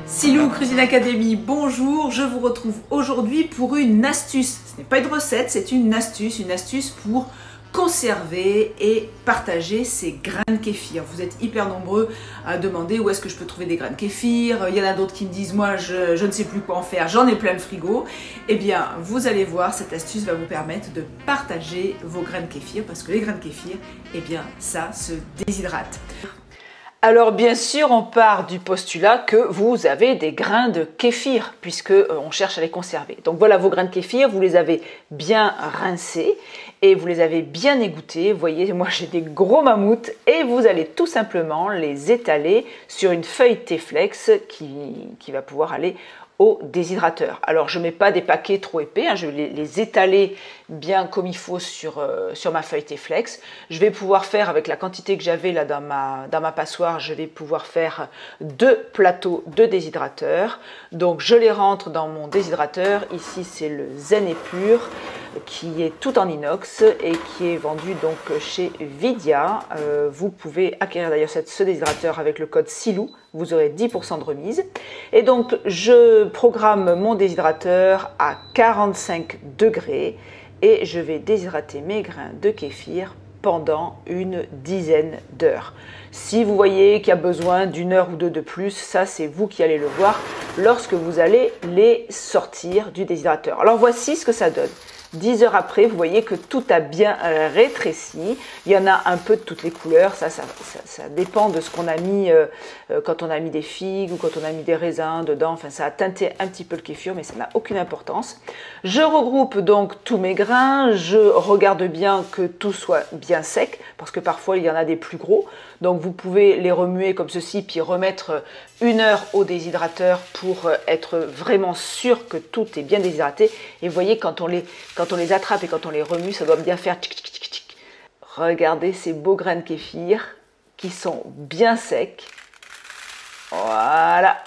Silou Cuisine Academy, bonjour, je vous retrouve aujourd'hui pour une astuce. Ce n'est pas une recette, c'est une astuce pour conserver et partager ces grains de kéfir. Vous êtes hyper nombreux à demander où est-ce que je peux trouver des grains de kéfir. Il y en a d'autres qui me disent moi je ne sais plus quoi en faire, j'en ai plein le frigo. Eh bien vous allez voir, cette astuce va vous permettre de partager vos grains de kéfir parce que les grains de kéfir, eh bien ça se déshydrate. Alors bien sûr, on part du postulat que vous avez des grains de kéfir puisque on cherche à les conserver. Donc voilà vos grains de kéfir, vous les avez bien rincés et vous les avez bien égouttés. Vous voyez, moi j'ai des gros mammouths et vous allez tout simplement les étaler sur une feuille T-Flex qui va pouvoir aller au déshydrateur. Alors je ne mets pas des paquets trop épais, je vais les étaler bien comme il faut sur ma feuille T-Flex. Je vais pouvoir faire avec la quantité que j'avais là dans ma passoire, je vais pouvoir faire 2 plateaux de déshydrateur. Donc je les rentre dans mon déshydrateur. Ici c'est le Zen et Pur qui est tout en inox et qui est vendu donc chez Vidia. Vous pouvez acquérir d'ailleurs ce déshydrateur avec le code SILOU, vous aurez 10% de remise. Et donc je programme mon déshydrateur à 45 degrés et je vais déshydrater mes grains de kéfir pendant une dizaine d'heures. Si vous voyez qu'il y a besoin d'une heure ou deux de plus, ça c'est vous qui allez le voir lorsque vous allez les sortir du déshydrateur. Alors voici ce que ça donne. 10 heures après, vous voyez que tout a bien rétréci. Il y en a un peu de toutes les couleurs. Ça dépend de ce qu'on a mis quand on a mis des figues ou quand on a mis des raisins dedans. Enfin, ça a teinté un petit peu le kéfir, mais ça n'a aucune importance. Je regroupe donc tous mes grains. Je regarde bien que tout soit bien sec, parce que parfois, il y en a des plus gros. Donc, vous pouvez les remuer comme ceci, puis remettre 1 heure au déshydrateur pour être vraiment sûr que tout est bien déshydraté. Et vous voyez, quand on les attrape et quand on les remue, ça doit bien faire tchic, tchic, tchic, tchic. Regardez ces beaux grains de kéfir qui sont bien secs. Voilà.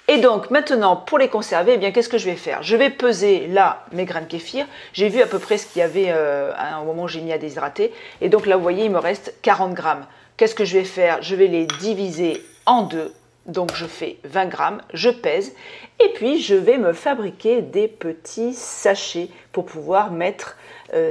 Et donc maintenant, pour les conserver, eh bien qu'est-ce que je vais faire? Je vais peser là mes grains de kéfir. J'ai vu à peu près ce qu'il y avait au moment où j'ai mis à déshydrater. Et donc là, vous voyez, il me reste 40 grammes. Qu'est-ce que je vais faire? Je vais les diviser en 2. Donc je fais 20 grammes, je pèse et puis je vais me fabriquer des petits sachets pour pouvoir mettre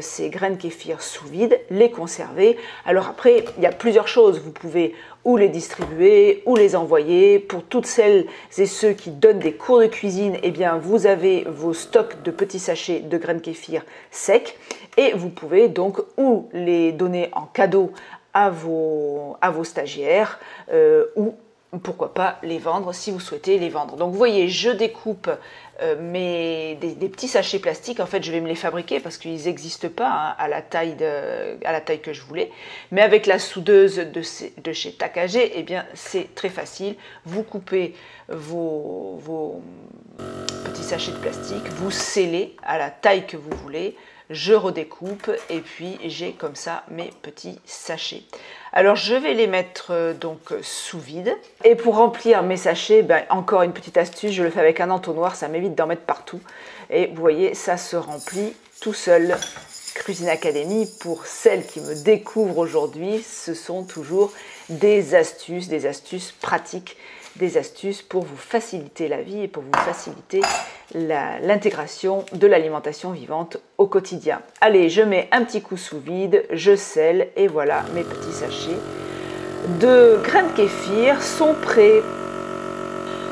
ces grains de kéfir sous vide, les conserver. Alors après, il y a plusieurs choses. Vous pouvez ou les distribuer ou les envoyer. Pour toutes celles et ceux qui donnent des cours de cuisine, eh bien vous avez vos stocks de petits sachets de grains de kéfir secs et vous pouvez donc ou les donner en cadeau à vos stagiaires ou pourquoi pas les vendre si vous souhaitez les vendre. Donc vous voyez, je découpe des petits sachets plastiques. En fait, je vais me les fabriquer parce qu'ils n'existent pas à la taille que je voulais. Mais avec la soudeuse de chez Takage, eh bien c'est très facile. Vous coupez vos petits sachets de plastique, vous scellez à la taille que vous voulez. Je redécoupe et puis j'ai comme ça mes petits sachets. Alors je vais les mettre donc sous vide. Et pour remplir mes sachets, encore une petite astuce, je le fais avec un entonnoir, ça m'évite d'en mettre partout. Et vous voyez, ça se remplit tout seul. Cuisine Academy, pour celles qui me découvrent aujourd'hui, ce sont toujours des astuces pratiques, des astuces pour vous faciliter la vie et pour vous faciliter l'intégration de l'alimentation vivante au quotidien. Allez, je mets un petit coup sous vide, je scelle et voilà, mes petits sachets de grains de kéfir sont prêts.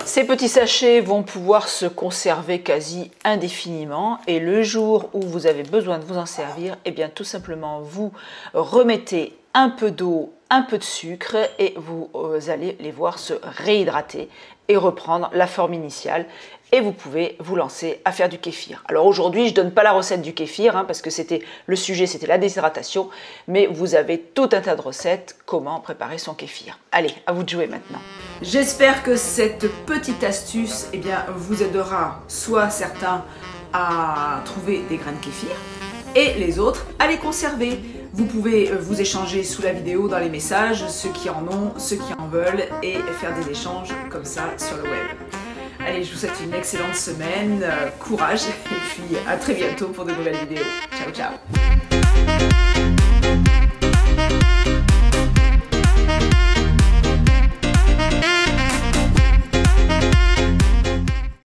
Ces petits sachets vont pouvoir se conserver quasi indéfiniment et le jour où vous avez besoin de vous en servir, eh bien tout simplement vous remettez un peu d'eau, un peu de sucre et vous allez les voir se réhydrater et reprendre la forme initiale et vous pouvez vous lancer à faire du kéfir. Alors aujourd'hui, je ne donne pas la recette du kéfir parce que le sujet c'était la déshydratation, mais vous avez tout un tas de recettes comment préparer son kéfir. Allez, à vous de jouer maintenant. J'espère que cette petite astuce vous aidera soit certains à trouver des grains de kéfir et les autres à les conserver. Vous pouvez vous échanger sous la vidéo dans les messages, ceux qui en ont, ceux qui en veulent, et faire des échanges comme ça sur le web. Allez, je vous souhaite une excellente semaine, courage, et puis à très bientôt pour de nouvelles vidéos. Ciao, ciao!